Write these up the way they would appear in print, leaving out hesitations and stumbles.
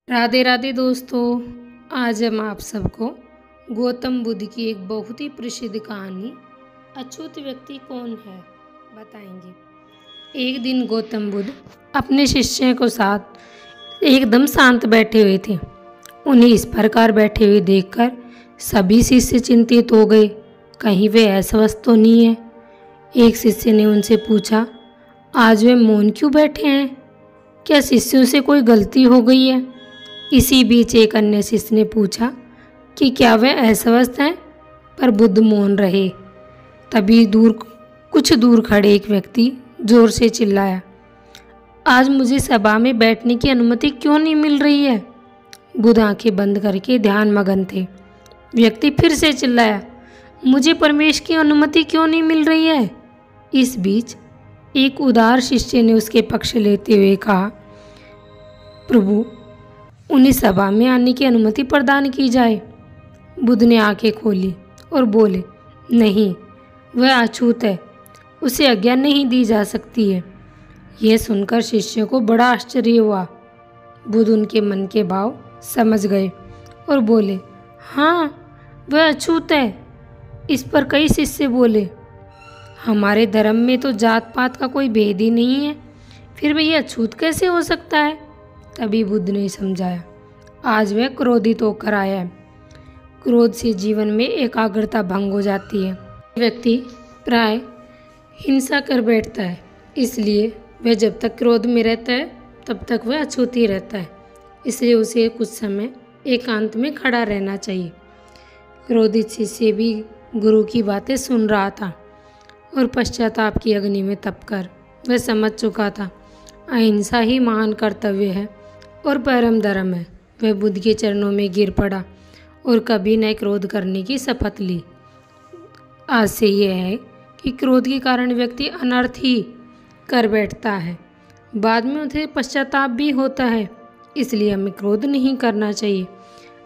राधे राधे दोस्तों। आज हम आप सबको गौतम बुद्ध की एक बहुत ही प्रसिद्ध कहानी अछूत व्यक्ति कौन है बताएंगे। एक दिन गौतम बुद्ध अपने शिष्यों के साथ एकदम शांत बैठे हुए थे। उन्हें इस प्रकार बैठे हुए देखकर सभी शिष्य चिंतित हो गए, कहीं वे अस्वस्थ तो नहीं है। एक शिष्य ने उनसे पूछा, आज वे मौन क्यों बैठे हैं? क्या शिष्यों से कोई गलती हो गई है? इसी बीच एक अन्य शिष्य ने पूछा कि क्या वे अस्वस्थ हैं? पर बुद्ध मौन रहे। तभी कुछ दूर खड़े एक व्यक्ति जोर से चिल्लाया, आज मुझे सभा में बैठने की अनुमति क्यों नहीं मिल रही है? बुद्ध आंखें बंद करके ध्यान मगन थे। व्यक्ति फिर से चिल्लाया, मुझे प्रवेश की अनुमति क्यों नहीं मिल रही है? इस बीच एक उदार शिष्य ने उसके पक्ष लेते हुए कहा, प्रभु, उन्हें सभा में आने की अनुमति प्रदान की जाए। बुद्ध ने आंखें खोली और बोले, नहीं, वह अछूत है, उसे आज्ञा नहीं दी जा सकती है। यह सुनकर शिष्यों को बड़ा आश्चर्य हुआ। बुद्ध उनके मन के भाव समझ गए और बोले, हाँ, वह अछूत है। इस पर कई शिष्य बोले, हमारे धर्म में तो जात पात का कोई भेद ही नहीं है, फिर वह यह अछूत कैसे हो सकता है? तभी बुद्ध ने समझाया, आज वह क्रोधित होकर आया है। क्रोध से जीवन में एकाग्रता भंग हो जाती है। व्यक्ति प्राय हिंसा कर बैठता है, इसलिए वह जब तक क्रोध में रहता है तब तक वह अछूत ही रहता है। इसलिए उसे कुछ समय एकांत में खड़ा रहना चाहिए। क्रोधित शिष्य भी गुरु की बातें सुन रहा था और पश्चाताप की अग्नि में तपकर वह समझ चुका था, अहिंसा ही महान कर्तव्य है और परम धर्म है। वह बुद्ध के चरणों में गिर पड़ा और कभी न क्रोध करने की शपथ ली। आज से यह है कि क्रोध के कारण व्यक्ति अनर्थ ही कर बैठता है, बाद में उसे पश्चाताप भी होता है। इसलिए हमें क्रोध नहीं करना चाहिए।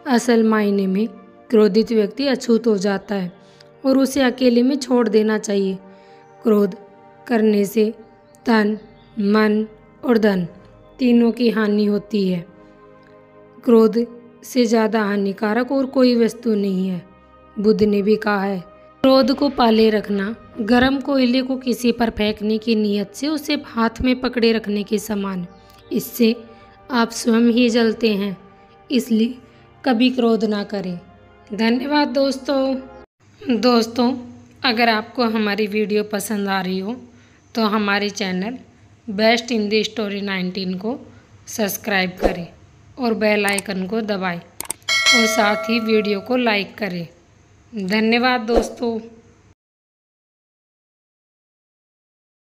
असल मायने में क्रोधित व्यक्ति अछूत हो जाता है और उसे अकेले में छोड़ देना चाहिए। क्रोध करने से तन, मन और धन तीनों की हानि होती है। क्रोध से ज़्यादा हानिकारक और कोई वस्तु नहीं है। बुद्ध ने भी कहा है, क्रोध को पाले रखना गर्म कोयले को किसी पर फेंकने की नीयत से उसे हाथ में पकड़े रखने के समान। इससे आप स्वयं ही जलते हैं, इसलिए कभी क्रोध ना करें। धन्यवाद दोस्तों, अगर आपको हमारी वीडियो पसंद आ रही हो तो हमारे चैनल बेस्ट हिंदी स्टोरी 19 को सब्सक्राइब करें और बेल आइकन को दबाएं और साथ ही वीडियो को लाइक करें। धन्यवाद दोस्तों।